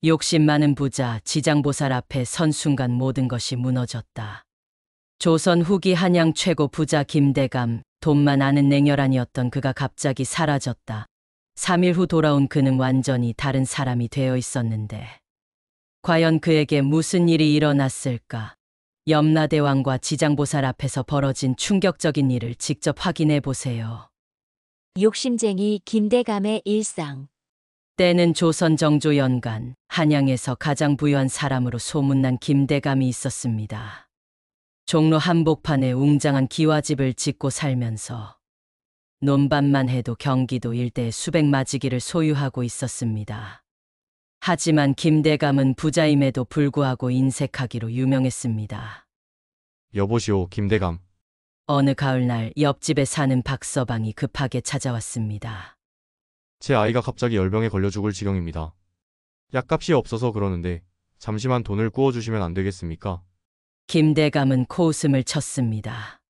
욕심 많은 부자 지장보살 앞에 선 순간 모든 것이 무너졌다. 조선 후기 한양 최고 부자 김대감, 돈만 아는 냉혈한이었던 그가 갑자기 사라졌다. 3일 후 돌아온 그는 완전히 다른 사람이 되어 있었는데 과연 그에게 무슨 일이 일어났을까? 염라대왕과 지장보살 앞에서 벌어진 충격적인 일을 직접 확인해 보세요. 욕심쟁이 김대감의 일상. 때는 조선 정조 연간 한양에서 가장 부유한 사람으로 소문난 김대감이 있었습니다. 종로 한복판에 웅장한 기와집을 짓고 살면서 논밭만 해도 경기도 일대에 수백 마지기를 소유하고 있었습니다. 하지만 김대감은 부자임에도 불구하고 인색하기로 유명했습니다. 여보시오, 김대감. 어느 가을날 옆집에 사는 박서방이 급하게 찾아왔습니다. 제 아이가 갑자기 열병에 걸려 죽을 지경입니다. 약값이 없어서 그러는데 잠시만 돈을 구워주시면 안 되겠습니까? 김대감은 코웃음을 쳤습니다.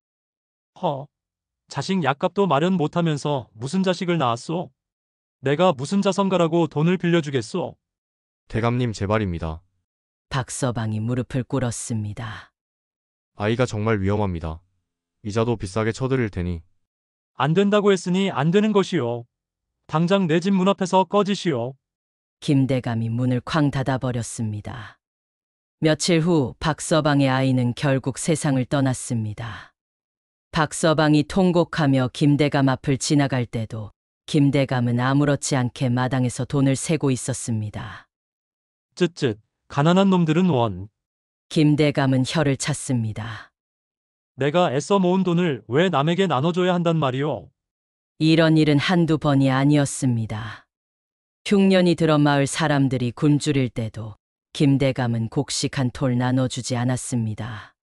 자식 약값도 마련 못하면서 무슨 자식을 낳았소? 내가 무슨 자선가라고 돈을 빌려주겠소? 대감님 제발입니다. 박서방이 무릎을 꿇었습니다. 아이가 정말 위험합니다. 이자도 비싸게 쳐드릴 테니. 안 된다고 했으니 안 되는 것이요. 당장 내 집 문 앞에서 꺼지시오. 김대감이 문을 쾅 닫아버렸습니다. 며칠 후 박서방의 아이는 결국 세상을 떠났습니다. 박서방이 통곡하며 김대감 앞을 지나갈 때도 김대감은 아무렇지 않게 마당에서 돈을 세고 있었습니다. 쯧쯧, 가난한 놈들은 원. 김대감은 혀를 찼습니다. 내가 애써 모은 돈을 왜 남에게 나눠줘야 한단 말이오? 이런 일은 한두 번이 아니었습니다. 흉년이 들어 마을 사람들이 굶주릴 때도 김대감은 곡식한 톨 나눠주지 않았습니다.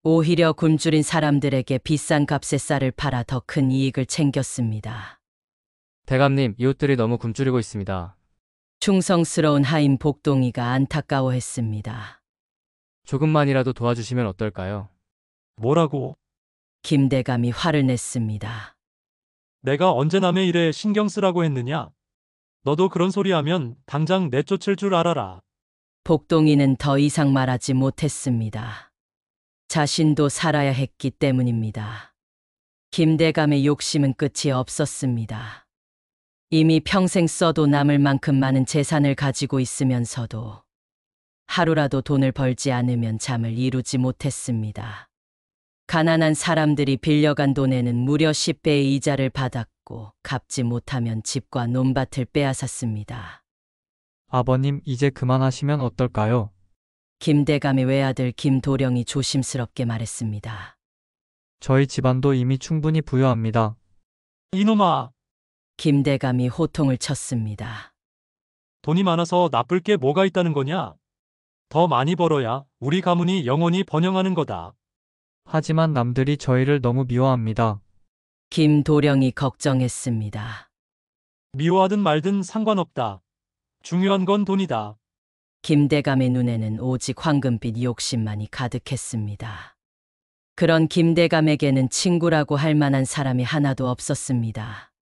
오히려 굶주린 사람들에게 비싼 값에 쌀을 팔아 더 큰 이익을 챙겼습니다. 대감님, 이웃들이 너무 굶주리고 있습니다. 충성스러운 하인 복동이가 안타까워했습니다. 조금만이라도 도와주시면 어떨까요? 뭐라고? 김대감이 화를 냈습니다. 내가 언제 남의 일에 신경 쓰라고 했느냐? 너도 그런 소리 하면 당장 내쫓을 줄 알아라. 복동이는 더 이상 말하지 못했습니다. 자신도 살아야 했기 때문입니다. 김대감의 욕심은 끝이 없었습니다. 이미 평생 써도 남을 만큼 많은 재산을 가지고 있으면서도 하루라도 돈을 벌지 않으면 잠을 이루지 못했습니다. 가난한 사람들이 빌려간 돈에는 무려 10배의 이자를 받았고 갚지 못하면 집과 논밭을 빼앗았습니다. 아버님, 이제 그만하시면 어떨까요? 김대감의 외아들 김도령이 조심스럽게 말했습니다. 저희 집안도 이미 충분히 부유합니다. 이놈아, 김대감이 호통을 쳤습니다. 돈이 많아서 나쁠 게 뭐가 있다는 거냐? 더 많이 벌어야 우리 가문이 영원히 번영하는 거다. 하지만 남들이 저희를 너무 미워합니다. 김도령이 걱정했습니다. 미워하든 말든 상관없다. 중요한 건 돈이다. 김대감의 눈에는 오직 황금빛 욕심만이 가득했습니다. 그런 김대감에게는 친구라고 할 만한 사람이 하나도 없었습니다.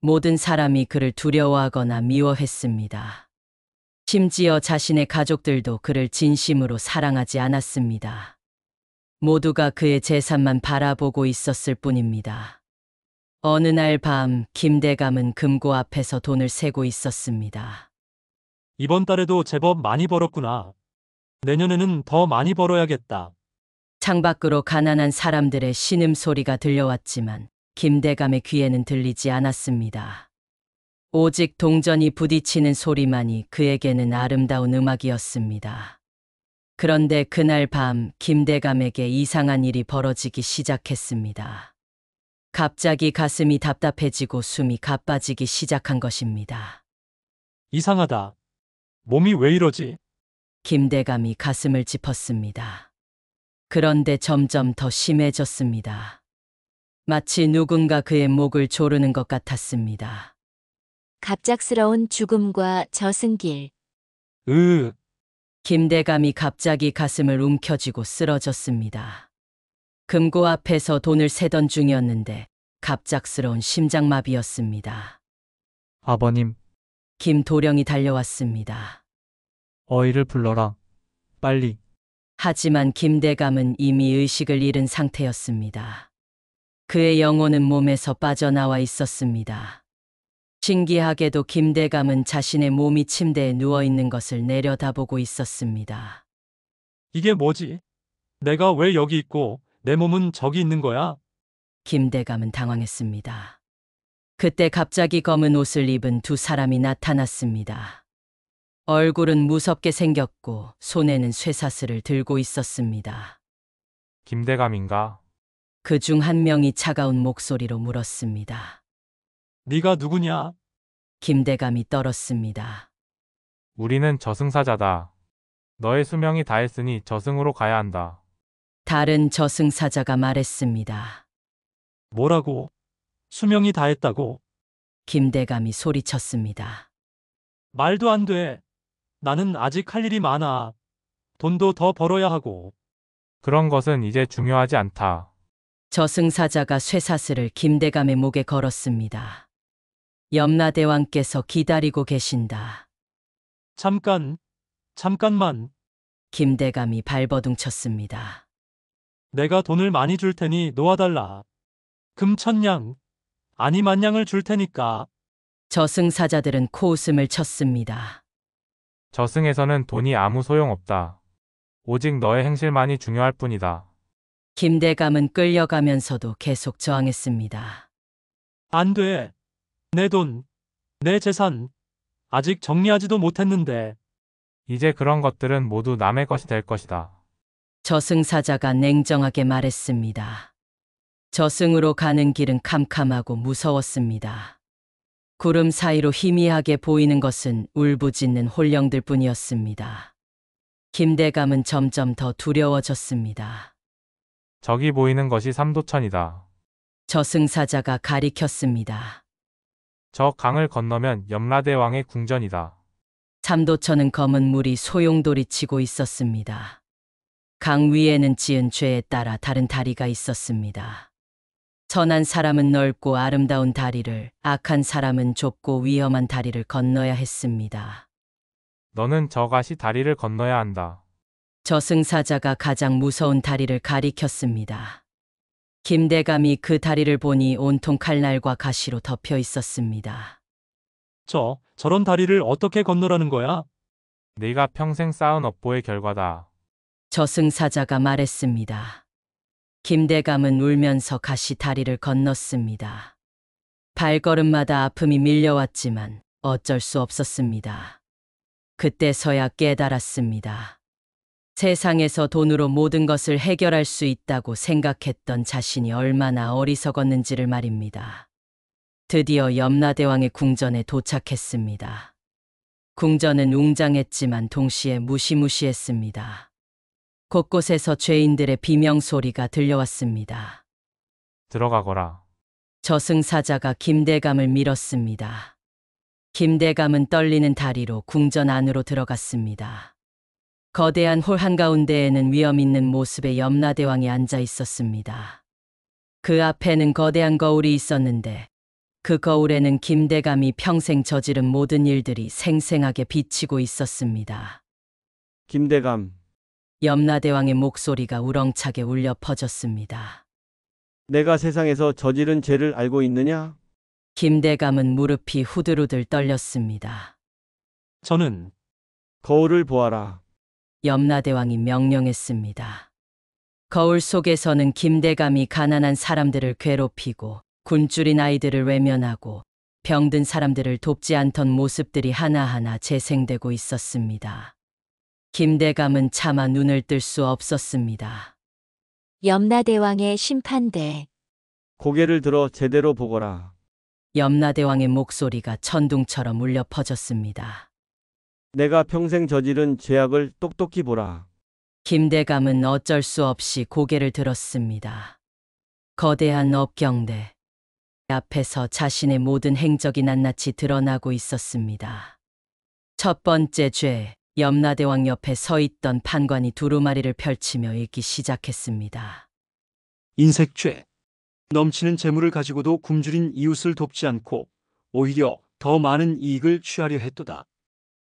모든 사람이 그를 두려워하거나 미워했습니다. 심지어 자신의 가족들도 그를 진심으로 사랑하지 않았습니다. 모두가 그의 재산만 바라보고 있었을 뿐입니다. 어느 날 밤 김대감은 금고 앞에서 돈을 세고 있었습니다. 이번 달에도 제법 많이 벌었구나. 내년에는 더 많이 벌어야겠다. 창밖으로 가난한 사람들의 신음소리가 들려왔지만 김대감의 귀에는 들리지 않았습니다. 오직 동전이 부딪히는 소리만이 그에게는 아름다운 음악이었습니다. 그런데 그날 밤 김대감에게 이상한 일이 벌어지기 시작했습니다. 갑자기 가슴이 답답해지고 숨이 가빠지기 시작한 것입니다. 이상하다. 몸이 왜 이러지? 김대감이 가슴을 짚었습니다. 그런데 점점 더 심해졌습니다. 마치 누군가 그의 목을 조르는 것 같았습니다. 갑작스러운 죽음과 저승길. 김대감이 갑자기 가슴을 움켜쥐고 쓰러졌습니다. 금고 앞에서 돈을 세던 중이었는데 갑작스러운 심장마비였습니다. 아버님, 김도령이 달려왔습니다. 어이를 불러라. 빨리. 하지만 김대감은 이미 의식을 잃은 상태였습니다. 그의 영혼은 몸에서 빠져나와 있었습니다. 신기하게도 김대감은 자신의 몸이 침대에 누워 있는 것을 내려다보고 있었습니다. 이게 뭐지? 내가 왜 여기 있고 내 몸은 저기 있는 거야? 김대감은 당황했습니다. 그때 갑자기 검은 옷을 입은 두 사람이 나타났습니다. 얼굴은 무섭게 생겼고 손에는 쇠사슬을 들고 있었습니다. 김대감인가? 그 중 한 명이 차가운 목소리로 물었습니다. 네가 누구냐? 김대감이 떨었습니다. 우리는 저승사자다. 너의 수명이 다했으니 저승으로 가야 한다. 다른 저승사자가 말했습니다. 뭐라고? 수명이 다했다고? 김대감이 소리쳤습니다. 말도 안 돼. 나는 아직 할 일이 많아. 돈도 더 벌어야 하고. 그런 것은 이제 중요하지 않다. 저승사자가 쇠사슬을 김대감의 목에 걸었습니다. 염라대왕께서 기다리고 계신다. 잠깐만. 김대감이 발버둥쳤습니다. 내가 돈을 많이 줄 테니 놓아달라. 금 1000냥, 아니 10,000냥을 줄 테니까. 저승사자들은 코웃음을 쳤습니다. 저승에서는 돈이 아무 소용없다. 오직 너의 행실만이 중요할 뿐이다. 김대감은 끌려가면서도 계속 저항했습니다. 안 돼. 내 돈, 내 재산, 아직 정리하지도 못했는데. 이제 그런 것들은 모두 남의 것이 될 것이다. 저승사자가 냉정하게 말했습니다. 저승으로 가는 길은 캄캄하고 무서웠습니다. 구름 사이로 희미하게 보이는 것은 울부짖는 혼령들 뿐이었습니다. 김대감은 점점 더 두려워졌습니다. 저기 보이는 것이 삼도천이다. 저승사자가 가리켰습니다. 저 강을 건너면 염라대왕의 궁전이다. 삼도천은 검은 물이 소용돌이치고 있었습니다. 강 위에는 지은 죄에 따라 다른 다리가 있었습니다. 선한 사람은 넓고 아름다운 다리를, 악한 사람은 좁고 위험한 다리를 건너야 했습니다. 너는 저 가시 다리를 건너야 한다. 저승사자가 가장 무서운 다리를 가리켰습니다. 김대감이 그 다리를 보니 온통 칼날과 가시로 덮여 있었습니다. 저런 다리를 어떻게 건너라는 거야? 네가 평생 쌓은 업보의 결과다. 저승사자가 말했습니다. 김대감은 울면서 가시 다리를 건넜습니다. 발걸음마다 아픔이 밀려왔지만 어쩔 수 없었습니다. 그때서야 깨달았습니다. 세상에서 돈으로 모든 것을 해결할 수 있다고 생각했던 자신이 얼마나 어리석었는지를 말입니다. 드디어 염라대왕의 궁전에 도착했습니다. 궁전은 웅장했지만 동시에 무시무시했습니다. 곳곳에서 죄인들의 비명소리가 들려왔습니다. 들어가거라. 저승사자가 김대감을 밀었습니다. 김대감은 떨리는 다리로 궁전 안으로 들어갔습니다. 거대한 홀 한가운데에는 위험 있는 모습의 염라대왕이 앉아 있었습니다. 그 앞에는 거대한 거울이 있었는데 그 거울에는 김대감이 평생 저지른 모든 일들이 생생하게 비치고 있었습니다. 김대감, 염라대왕의 목소리가 우렁차게 울려 퍼졌습니다. 내가 세상에서 저지른 죄를 알고 있느냐? 김대감은 무릎이 후들후들 떨렸습니다. 저는 거울을 보아라. 염라대왕이 명령했습니다. 거울 속에서는 김대감이 가난한 사람들을 괴롭히고 굶주린 아이들을 외면하고 병든 사람들을 돕지 않던 모습들이 하나하나 재생되고 있었습니다. 김대감은 차마 눈을 뜰 수 없었습니다. 염라대왕의 심판대. 고개를 들어 제대로 보거라. 염라대왕의 목소리가 천둥처럼 울려 퍼졌습니다. 내가 평생 저지른 죄악을 똑똑히 보라. 김대감은 어쩔 수 없이 고개를 들었습니다. 거대한 업경대 앞에서 자신의 모든 행적이 낱낱이 드러나고 있었습니다. 첫 번째 죄, 염라대왕 옆에 서 있던 판관이 두루마리를 펼치며 읽기 시작했습니다. 인색죄. 넘치는 재물을 가지고도 굶주린 이웃을 돕지 않고 오히려 더 많은 이익을 취하려 했도다.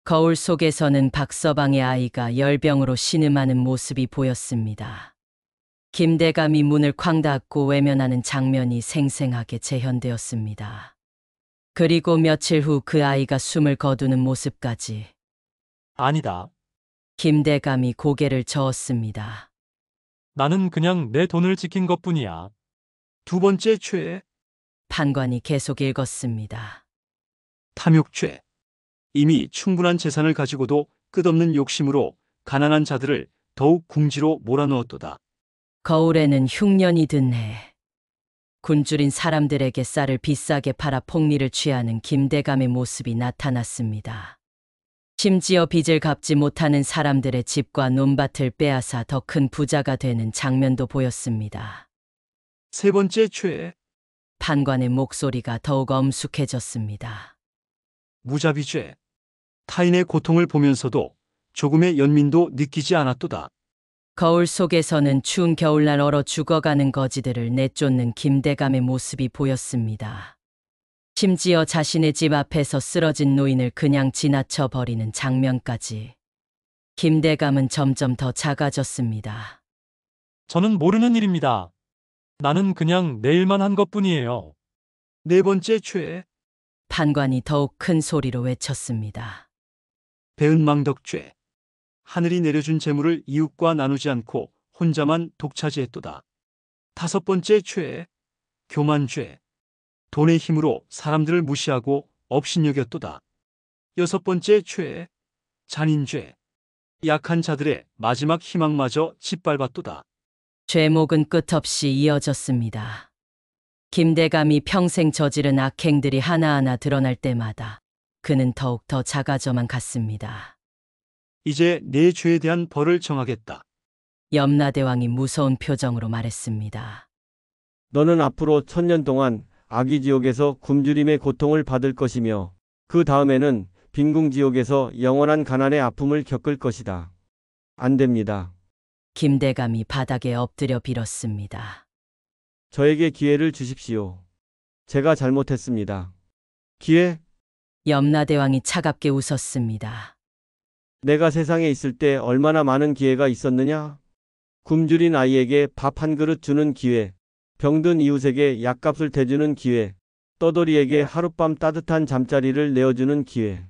거울 속에서는 박서방의 아이가 열병으로 신음하는 모습이 보였습니다. 김대감이 문을 쾅 닫고 외면하는 장면이 생생하게 재현되었습니다. 그리고 며칠 후 그 아이가 숨을 거두는 모습까지. 아니다. 김대감이 고개를 저었습니다. 나는 그냥 내 돈을 지킨 것뿐이야. 두 번째 죄, 판관이 계속 읽었습니다. 탐욕죄. 이미 충분한 재산을 가지고도 끝없는 욕심으로 가난한 자들을 더욱 궁지로 몰아넣었도다. 거울에는 흉년이 든 해. 굶주린 사람들에게 쌀을 비싸게 팔아 폭리를 취하는 김대감의 모습이 나타났습니다. 심지어 빚을 갚지 못하는 사람들의 집과 논밭을 빼앗아 더 큰 부자가 되는 장면도 보였습니다. 세 번째 죄, 판관의 목소리가 더욱 엄숙해졌습니다. 무자비죄. 타인의 고통을 보면서도 조금의 연민도 느끼지 않았도다. 거울 속에서는 추운 겨울날 얼어 죽어가는 거지들을 내쫓는 김대감의 모습이 보였습니다. 심지어 자신의 집 앞에서 쓰러진 노인을 그냥 지나쳐 버리는 장면까지. 김대감은 점점 더 작아졌습니다. 저는 모르는 일입니다. 나는 그냥 내 일만 한 것뿐이에요. 네 번째 죄, 판관이 더욱 큰 소리로 외쳤습니다. 배은망덕죄. 하늘이 내려준 재물을 이웃과 나누지 않고 혼자만 독차지했도다. 다섯 번째 죄, 교만죄. 돈의 힘으로 사람들을 무시하고 업신여겼도다. 여섯 번째 죄, 잔인죄. 약한 자들의 마지막 희망마저 짓밟았도다. 죄목은 끝없이 이어졌습니다. 김대감이 평생 저지른 악행들이 하나하나 드러날 때마다 그는 더욱 더 작아져만 갔습니다. 이제 내 죄에 대한 벌을 정하겠다. 염라대왕이 무서운 표정으로 말했습니다. 너는 앞으로 1000년 동안 아기지옥에서 굶주림의 고통을 받을 것이며 그 다음에는 빈궁지옥에서 영원한 가난의 아픔을 겪을 것이다. 안 됩니다. 김대감이 바닥에 엎드려 빌었습니다. 저에게 기회를 주십시오. 제가 잘못했습니다. 기회? 염라대왕이 차갑게 웃었습니다. 내가 세상에 있을 때 얼마나 많은 기회가 있었느냐? 굶주린 아이에게 밥 한 그릇 주는 기회, 병든 이웃에게 약값을 대주는 기회, 떠돌이에게 하룻밤 따뜻한 잠자리를 내어주는 기회.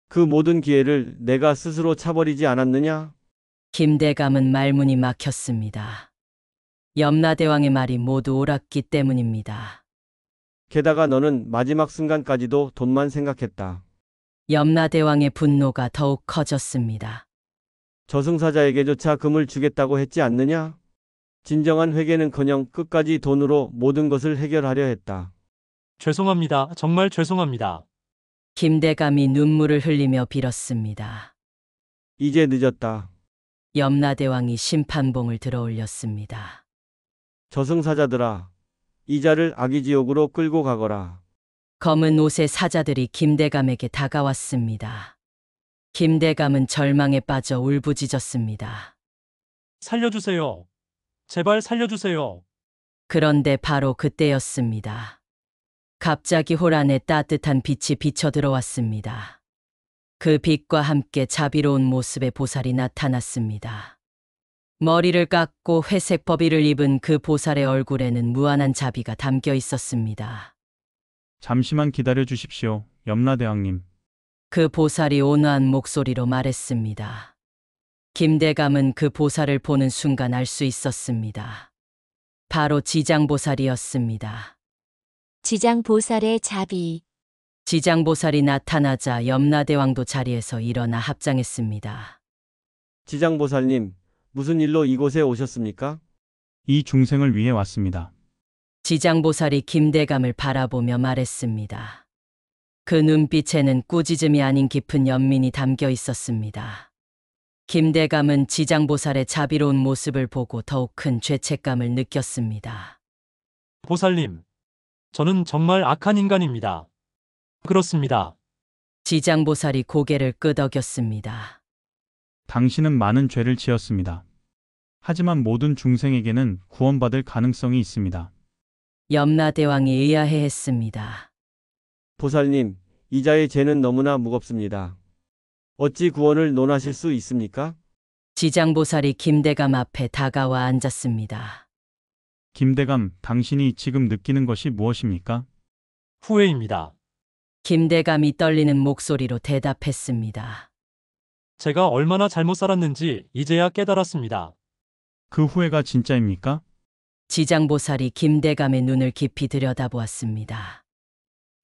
그 모든 기회를 내가 스스로 차버리지 않았느냐? 김대감은 말문이 막혔습니다. 염라대왕의 말이 모두 옳았기 때문입니다. 게다가 너는 마지막 순간까지도 돈만 생각했다. 염라대왕의 분노가 더욱 커졌습니다. 저승사자에게조차 금을 주겠다고 했지 않느냐? 진정한 회개는커녕 끝까지 돈으로 모든 것을 해결하려 했다. 죄송합니다. 정말 죄송합니다. 김대감이 눈물을 흘리며 빌었습니다. 이제 늦었다. 염라대왕이 심판봉을 들어 올렸습니다. 저승사자들아, 이자를 아기지옥으로 끌고 가거라. 검은 옷의 사자들이 김대감에게 다가왔습니다. 김대감은 절망에 빠져 울부짖었습니다. 살려주세요. 제발 살려주세요. 그런데 바로 그때였습니다. 갑자기 홀 안에 따뜻한 빛이 비쳐 들어왔습니다. 그 빛과 함께 자비로운 모습의 보살이 나타났습니다. 머리를 깎고 회색 버비를 입은 그 보살의 얼굴에는 무한한 자비가 담겨 있었습니다. 잠시만 기다려 주십시오, 염라대왕님. 그 보살이 온화한 목소리로 말했습니다. 김대감은 그 보살을 보는 순간 알 수 있었습니다. 바로 지장보살이었습니다. 지장보살의 자비. 지장보살이 나타나자 염라대왕도 자리에서 일어나 합장했습니다. 지장보살님, 무슨 일로 이곳에 오셨습니까? 이 중생을 위해 왔습니다. 지장보살이 김대감을 바라보며 말했습니다. 그 눈빛에는 꾸짖음이 아닌 깊은 연민이 담겨 있었습니다. 김대감은 지장보살의 자비로운 모습을 보고 더욱 큰 죄책감을 느꼈습니다. 보살님, 저는 정말 악한 인간입니다. 그렇습니다. 지장보살이 고개를 끄덕였습니다. 당신은 많은 죄를 지었습니다. 하지만 모든 중생에게는 구원받을 가능성이 있습니다. 염라대왕이 의아해했습니다. 보살님, 이자의 죄는 너무나 무겁습니다. 어찌 구원을 논하실 수 있습니까? 지장보살이 김대감 앞에 다가와 앉았습니다. 김대감, 당신이 지금 느끼는 것이 무엇입니까? 후회입니다. 김대감이 떨리는 목소리로 대답했습니다. 제가 얼마나 잘못 살았는지 이제야 깨달았습니다. 그 후회가 진짜입니까? 지장보살이 김대감의 눈을 깊이 들여다보았습니다.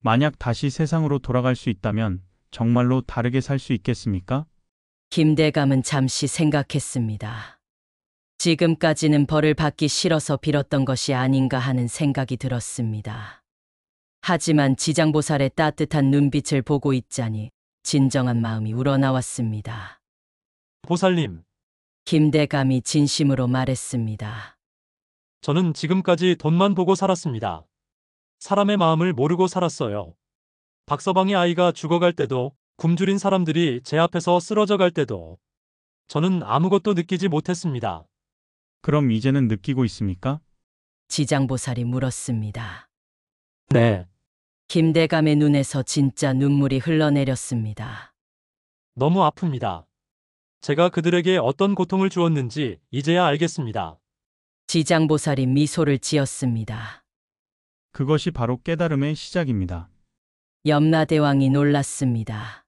만약 다시 세상으로 돌아갈 수 있다면 정말로 다르게 살 수 있겠습니까? 김대감은 잠시 생각했습니다. 지금까지는 벌을 받기 싫어서 빌었던 것이 아닌가 하는 생각이 들었습니다. 하지만 지장보살의 따뜻한 눈빛을 보고 있자니 진정한 마음이 우러나왔습니다. 보살님, 김대감이 진심으로 말했습니다. 저는 지금까지 돈만 보고 살았습니다. 사람의 마음을 모르고 살았어요. 박서방의 아이가 죽어갈 때도, 굶주린 사람들이 제 앞에서 쓰러져 갈 때도 저는 아무것도 느끼지 못했습니다. 그럼 이제는 느끼고 있습니까? 지장보살이 물었습니다. 네, 김대감의 눈에서 진짜 눈물이 흘러내렸습니다. 너무 아픕니다. 제가 그들에게 어떤 고통을 주었는지 이제야 알겠습니다. 지장보살이 미소를 지었습니다. 그것이 바로 깨달음의 시작입니다. 염라대왕이 놀랐습니다.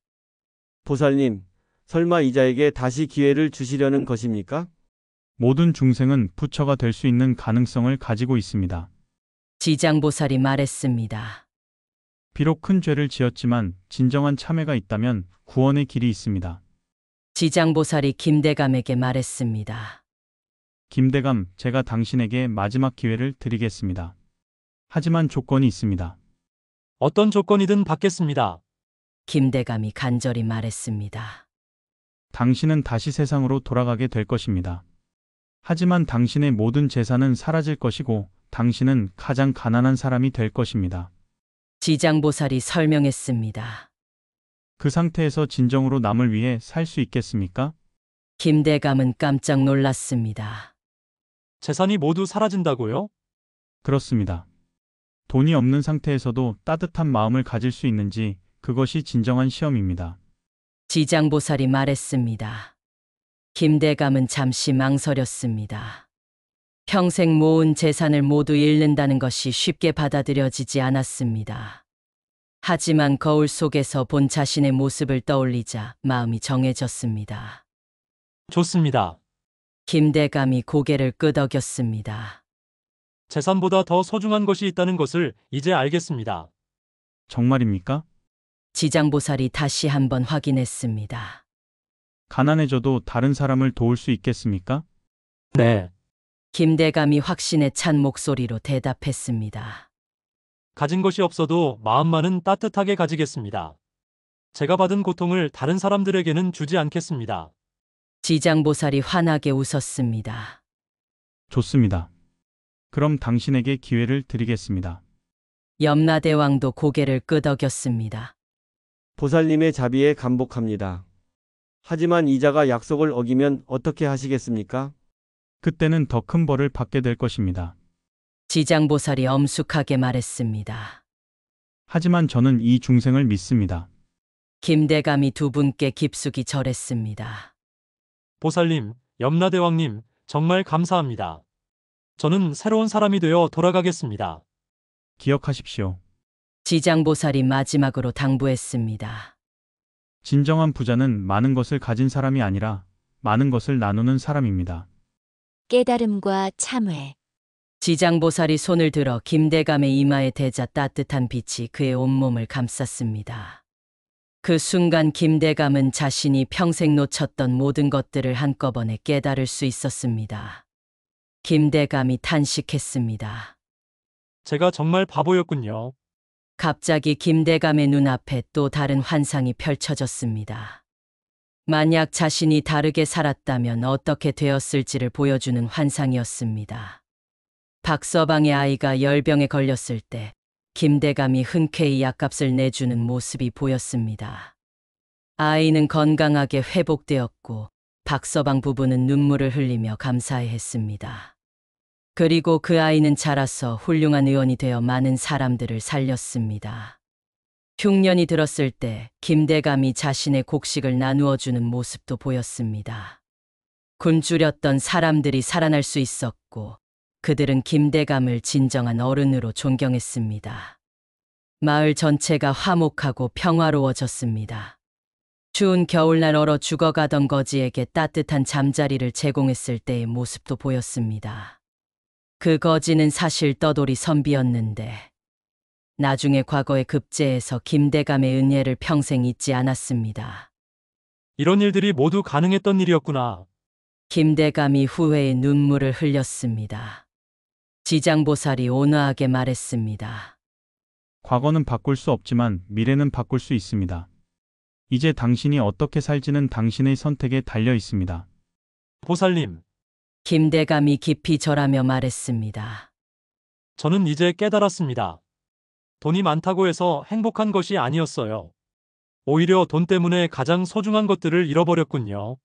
보살님, 설마 이자에게 다시 기회를 주시려는 것입니까? 모든 중생은 부처가 될 수 있는 가능성을 가지고 있습니다. 지장보살이 말했습니다. 비록 큰 죄를 지었지만 진정한 참회가 있다면 구원의 길이 있습니다. 지장보살이 김대감에게 말했습니다. 김대감, 제가 당신에게 마지막 기회를 드리겠습니다. 하지만 조건이 있습니다. 어떤 조건이든 받겠습니다. 김대감이 간절히 말했습니다. 당신은 다시 세상으로 돌아가게 될 것입니다. 하지만 당신의 모든 재산은 사라질 것이고 당신은 가장 가난한 사람이 될 것입니다. 지장보살이 설명했습니다. 그 상태에서 진정으로 남을 위해 살 수 있겠습니까? 김대감은 깜짝 놀랐습니다. 재산이 모두 사라진다고요? 그렇습니다. 돈이 없는 상태에서도 따뜻한 마음을 가질 수 있는지 그것이 진정한 시험입니다. 지장보살이 말했습니다. 김대감은 잠시 망설였습니다. 평생 모은 재산을 모두 잃는다는 것이 쉽게 받아들여지지 않았습니다. 하지만 거울 속에서 본 자신의 모습을 떠올리자 마음이 정해졌습니다. 좋습니다. 김대감이 고개를 끄덕였습니다. 재산보다 더 소중한 것이 있다는 것을 이제 알겠습니다. 정말입니까? 지장보살이 다시 한번 확인했습니다. 가난해져도 다른 사람을 도울 수 있겠습니까? 네, 김대감이 확신에 찬 목소리로 대답했습니다. 가진 것이 없어도 마음만은 따뜻하게 가지겠습니다. 제가 받은 고통을 다른 사람들에게는 주지 않겠습니다. 지장보살이 환하게 웃었습니다. 좋습니다. 그럼 당신에게 기회를 드리겠습니다. 염라대왕도 고개를 끄덕였습니다. 보살님의 자비에 감복합니다. 하지만 이자가 약속을 어기면 어떻게 하시겠습니까? 그때는 더 큰 벌을 받게 될 것입니다. 지장보살이 엄숙하게 말했습니다. 하지만 저는 이 중생을 믿습니다. 김대감이 두 분께 깊숙이 절했습니다. 보살님, 염라대왕님, 정말 감사합니다. 저는 새로운 사람이 되어 돌아가겠습니다. 기억하십시오. 지장보살이 마지막으로 당부했습니다. 진정한 부자는 많은 것을 가진 사람이 아니라 많은 것을 나누는 사람입니다. 깨달음과 참회. 지장보살이 손을 들어 김대감의 이마에 대자 따뜻한 빛이 그의 온몸을 감쌌습니다. 그 순간 김대감은 자신이 평생 놓쳤던 모든 것들을 한꺼번에 깨달을 수 있었습니다. 김대감이 탄식했습니다. 제가 정말 바보였군요. 갑자기 김대감의 눈앞에 또 다른 환상이 펼쳐졌습니다. 만약 자신이 다르게 살았다면 어떻게 되었을지를 보여주는 환상이었습니다. 박서방의 아이가 열병에 걸렸을 때 김대감이 흔쾌히 약값을 내주는 모습이 보였습니다. 아이는 건강하게 회복되었고 박서방 부부는 눈물을 흘리며 감사해했습니다. 그리고 그 아이는 자라서 훌륭한 의원이 되어 많은 사람들을 살렸습니다. 흉년이 들었을 때 김대감이 자신의 곡식을 나누어 주는 모습도 보였습니다. 굶주렸던 사람들이 살아날 수 있었고 그들은 김대감을 진정한 어른으로 존경했습니다. 마을 전체가 화목하고 평화로워졌습니다. 추운 겨울날 얼어 죽어가던 거지에게 따뜻한 잠자리를 제공했을 때의 모습도 보였습니다. 그 거지는 사실 떠돌이 선비였는데 나중에 과거의 급제에서 김대감의 은혜를 평생 잊지 않았습니다. 이런 일들이 모두 가능했던 일이었구나. 김대감이 후회의 눈물을 흘렸습니다. 지장보살이 온화하게 말했습니다. 과거는 바꿀 수 없지만 미래는 바꿀 수 있습니다. 이제 당신이 어떻게 살지는 당신의 선택에 달려 있습니다. 보살님, 김대감이 깊이 절하며 말했습니다. 저는 이제 깨달았습니다. 돈이 많다고 해서 행복한 것이 아니었어요. 오히려 돈 때문에 가장 소중한 것들을 잃어버렸군요.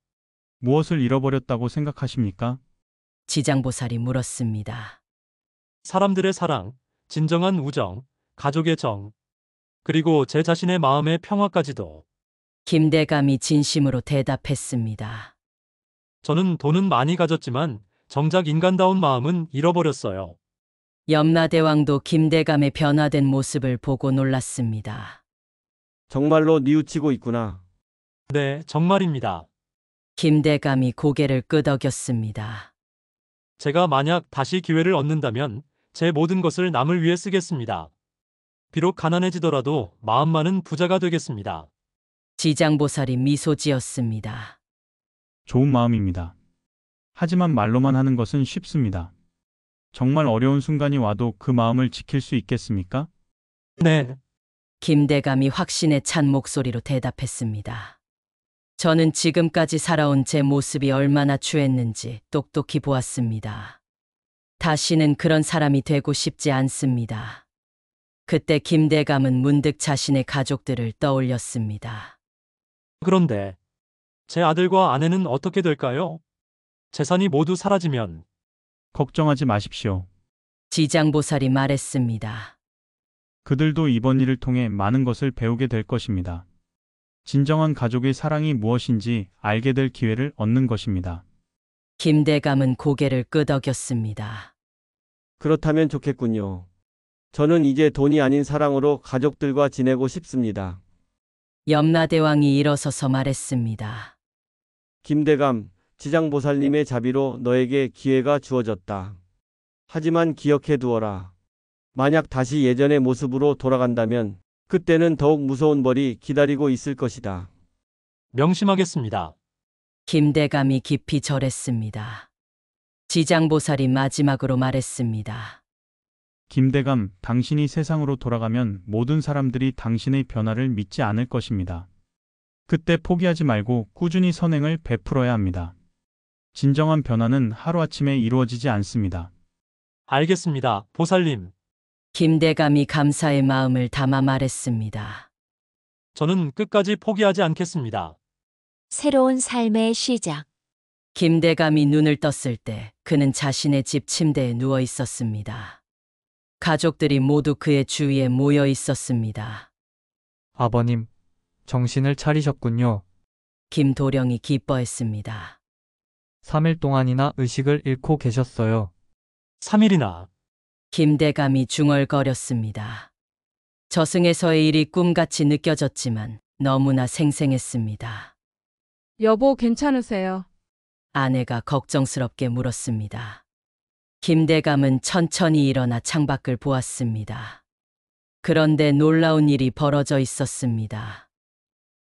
무엇을 잃어버렸다고 생각하십니까? 지장보살이 물었습니다. 사람들의 사랑, 진정한 우정, 가족의 정, 그리고 제 자신의 마음의 평화까지도. 김대감이 진심으로 대답했습니다. 저는 돈은 많이 가졌지만 정작 인간다운 마음은 잃어버렸어요. 염라대왕도 김대감의 변화된 모습을 보고 놀랐습니다. 정말로 뉘우치고 있구나. 네, 정말입니다. 김대감이 고개를 끄덕였습니다. 제가 만약 다시 기회를 얻는다면 제 모든 것을 남을 위해 쓰겠습니다. 비록 가난해지더라도 마음만은 부자가 되겠습니다. 지장보살이 미소 지었습니다. 좋은 마음입니다. 하지만 말로만 하는 것은 쉽습니다. 정말 어려운 순간이 와도 그 마음을 지킬 수 있겠습니까? 네, 김대감이 확신에 찬 목소리로 대답했습니다. 저는 지금까지 살아온 제 모습이 얼마나 추했는지 똑똑히 보았습니다. 다시는 그런 사람이 되고 싶지 않습니다. 그때 김대감은 문득 자신의 가족들을 떠올렸습니다. 그런데 제 아들과 아내는 어떻게 될까요? 재산이 모두 사라지면. 걱정하지 마십시오. 지장보살이 말했습니다. 그들도 이번 일을 통해 많은 것을 배우게 될 것입니다. 진정한 가족의 사랑이 무엇인지 알게 될 기회를 얻는 것입니다. 김대감은 고개를 끄덕였습니다. 그렇다면 좋겠군요. 저는 이제 돈이 아닌 사랑으로 가족들과 지내고 싶습니다. 염라대왕이 일어서서 말했습니다. 김대감, 지장보살님의 자비로 너에게 기회가 주어졌다. 하지만 기억해 두어라. 만약 다시 예전의 모습으로 돌아간다면 그때는 더욱 무서운 벌이 기다리고 있을 것이다. 명심하겠습니다. 김대감이 깊이 절했습니다. 지장보살이 마지막으로 말했습니다. 김대감, 당신이 세상으로 돌아가면 모든 사람들이 당신의 변화를 믿지 않을 것입니다. 그때 포기하지 말고 꾸준히 선행을 베풀어야 합니다. 진정한 변화는 하루아침에 이루어지지 않습니다. 알겠습니다, 보살님. 김대감이 감사의 마음을 담아 말했습니다. 저는 끝까지 포기하지 않겠습니다. 새로운 삶의 시작. 김대감이 눈을 떴을 때 그는 자신의 집 침대에 누워 있었습니다. 가족들이 모두 그의 주위에 모여 있었습니다. 아버님, 정신을 차리셨군요. 김도령이 기뻐했습니다. 3일 동안이나 의식을 잃고 계셨어요. 3일이나. 김대감이 중얼거렸습니다. 저승에서의 일이 꿈같이 느껴졌지만 너무나 생생했습니다. 여보, 괜찮으세요? 아내가 걱정스럽게 물었습니다. 김대감은 천천히 일어나 창밖을 보았습니다. 그런데 놀라운 일이 벌어져 있었습니다.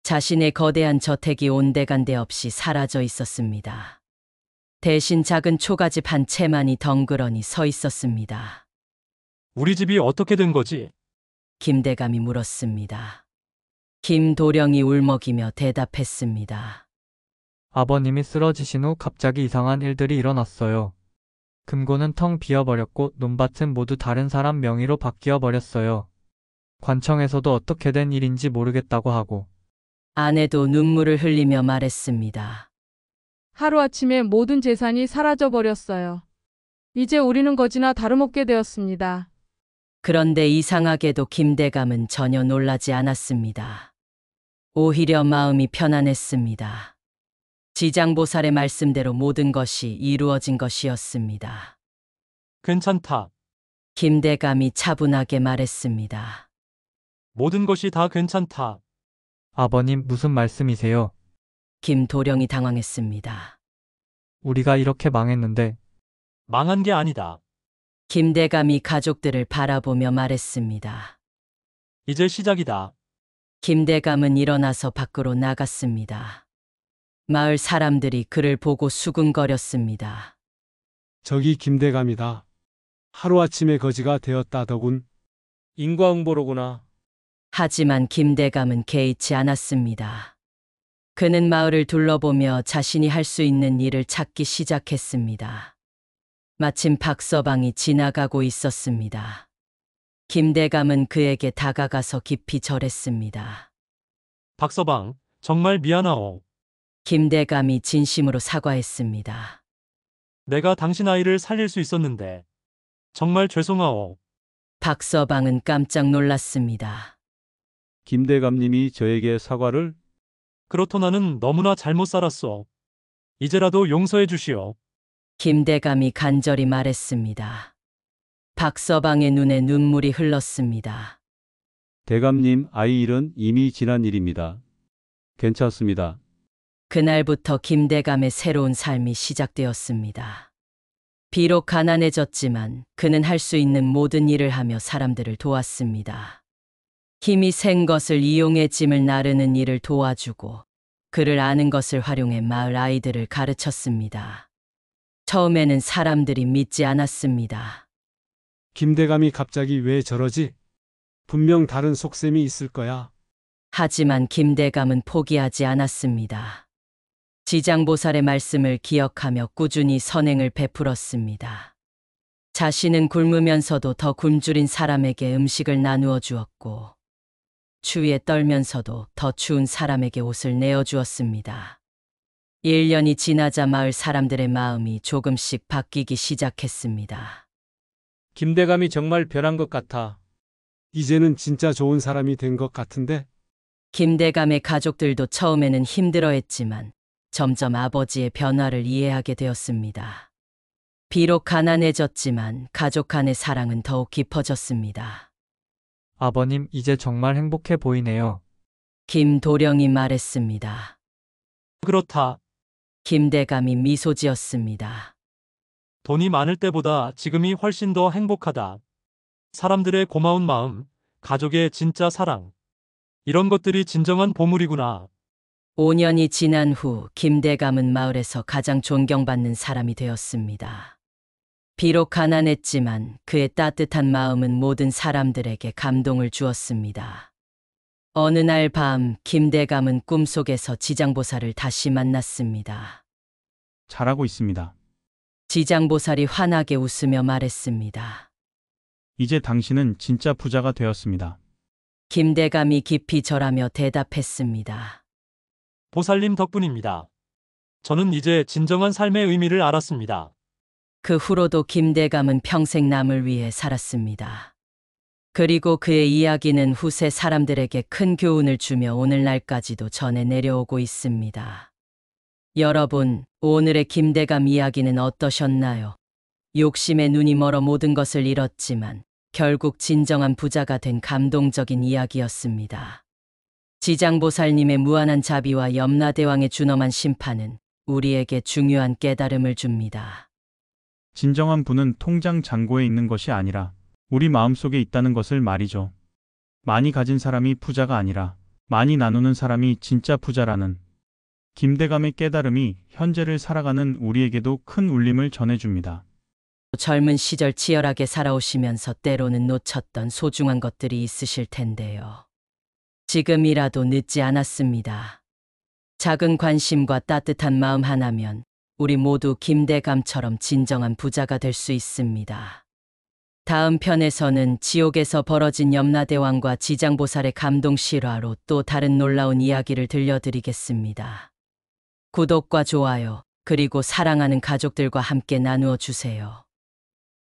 자신의 거대한 저택이 온데간데 없이 사라져 있었습니다. 대신 작은 초가집 한 채만이 덩그러니 서 있었습니다. 우리 집이 어떻게 된 거지? 김대감이 물었습니다. 김도령이 울먹이며 대답했습니다. 아버님이 쓰러지신 후 갑자기 이상한 일들이 일어났어요. 금고는 텅 비어버렸고 논밭은 모두 다른 사람 명의로 바뀌어 버렸어요. 관청에서도 어떻게 된 일인지 모르겠다고 하고. 아내도 눈물을 흘리며 말했습니다. 하루아침에 모든 재산이 사라져 버렸어요. 이제 우리는 거지나 다름없게 되었습니다. 그런데 이상하게도 김대감은 전혀 놀라지 않았습니다. 오히려 마음이 편안했습니다. 지장보살의 말씀대로 모든 것이 이루어진 것이었습니다. 괜찮다. 김대감이 차분하게 말했습니다. 모든 것이 다 괜찮다. 아버님, 무슨 말씀이세요? 김도령이 당황했습니다. 우리가 이렇게 망했는데. 망한 게 아니다. 김대감이 가족들을 바라보며 말했습니다. 이제 시작이다. 김대감은 일어나서 밖으로 나갔습니다. 마을 사람들이 그를 보고 수군거렸습니다. 저기 김대감이다. 하루아침에 거지가 되었다더군. 인과응보로구나. 하지만 김대감은 개의치 않았습니다. 그는 마을을 둘러보며 자신이 할 수 있는 일을 찾기 시작했습니다. 마침 박서방이 지나가고 있었습니다. 김대감은 그에게 다가가서 깊이 절했습니다. 박서방, 정말 미안하오. 김대감이 진심으로 사과했습니다. 내가 당신 아이를 살릴 수 있었는데 정말 죄송하오. 박서방은 깜짝 놀랐습니다. 김대감님이 저에게 사과를? 그렇도 나는 너무나 잘못 살았소. 이제라도 용서해 주시오. 김대감이 간절히 말했습니다. 박서방의 눈에 눈물이 흘렀습니다. 대감님, 아이 일은 이미 지난 일입니다. 괜찮습니다. 그날부터 김대감의 새로운 삶이 시작되었습니다. 비록 가난해졌지만 그는 할 수 있는 모든 일을 하며 사람들을 도왔습니다. 힘이 센 것을 이용해 짐을 나르는 일을 도와주고 그를 아는 것을 활용해 마을 아이들을 가르쳤습니다. 처음에는 사람들이 믿지 않았습니다. 김대감이 갑자기 왜 저러지? 분명 다른 속셈이 있을 거야. 하지만 김대감은 포기하지 않았습니다. 지장보살의 말씀을 기억하며 꾸준히 선행을 베풀었습니다. 자신은 굶으면서도 더 굶주린 사람에게 음식을 나누어 주었고 추위에 떨면서도 더 추운 사람에게 옷을 내어주었습니다. 1년이 지나자 마을 사람들의 마음이 조금씩 바뀌기 시작했습니다. 김대감이 정말 변한 것 같아. 이제는 진짜 좋은 사람이 된 것 같은데? 김대감의 가족들도 처음에는 힘들어했지만 점점 아버지의 변화를 이해하게 되었습니다. 비록 가난해졌지만 가족 간의 사랑은 더욱 깊어졌습니다. 아버님, 이제 정말 행복해 보이네요. 김도령이 말했습니다. 그렇다. 김대감이 미소 지었습니다. 돈이 많을 때보다 지금이 훨씬 더 행복하다. 사람들의 고마운 마음, 가족의 진짜 사랑. 이런 것들이 진정한 보물이구나. 5년이 지난 후 김대감은 마을에서 가장 존경받는 사람이 되었습니다. 비록 가난했지만 그의 따뜻한 마음은 모든 사람들에게 감동을 주었습니다. 어느 날 밤 김대감은 꿈속에서 지장보살을 다시 만났습니다. 잘하고 있습니다. 지장보살이 환하게 웃으며 말했습니다. 이제 당신은 진짜 부자가 되었습니다. 김대감이 깊이 절하며 대답했습니다. 보살님 덕분입니다. 저는 이제 진정한 삶의 의미를 알았습니다. 그 후로도 김대감은 평생 남을 위해 살았습니다. 그리고 그의 이야기는 후세 사람들에게 큰 교훈을 주며 오늘날까지도 전해 내려오고 있습니다. 여러분, 오늘의 김대감 이야기는 어떠셨나요? 욕심에 눈이 멀어 모든 것을 잃었지만 결국 진정한 부자가 된 감동적인 이야기였습니다. 지장보살님의 무한한 자비와 염라대왕의 준엄한 심판은 우리에게 중요한 깨달음을 줍니다. 진정한 부는 통장 잔고에 있는 것이 아니라 우리 마음속에 있다는 것을 말이죠. 많이 가진 사람이 부자가 아니라 많이 나누는 사람이 진짜 부자라는 김대감의 깨달음이 현재를 살아가는 우리에게도 큰 울림을 전해줍니다. 젊은 시절 치열하게 살아오시면서 때로는 놓쳤던 소중한 것들이 있으실 텐데요. 지금이라도 늦지 않았습니다. 작은 관심과 따뜻한 마음 하나면 우리 모두 김대감처럼 진정한 부자가 될 수 있습니다. 다음 편에서는 지옥에서 벌어진 염라대왕과 지장보살의 감동 실화로 또 다른 놀라운 이야기를 들려드리겠습니다. 구독과 좋아요, 그리고 사랑하는 가족들과 함께 나누어 주세요.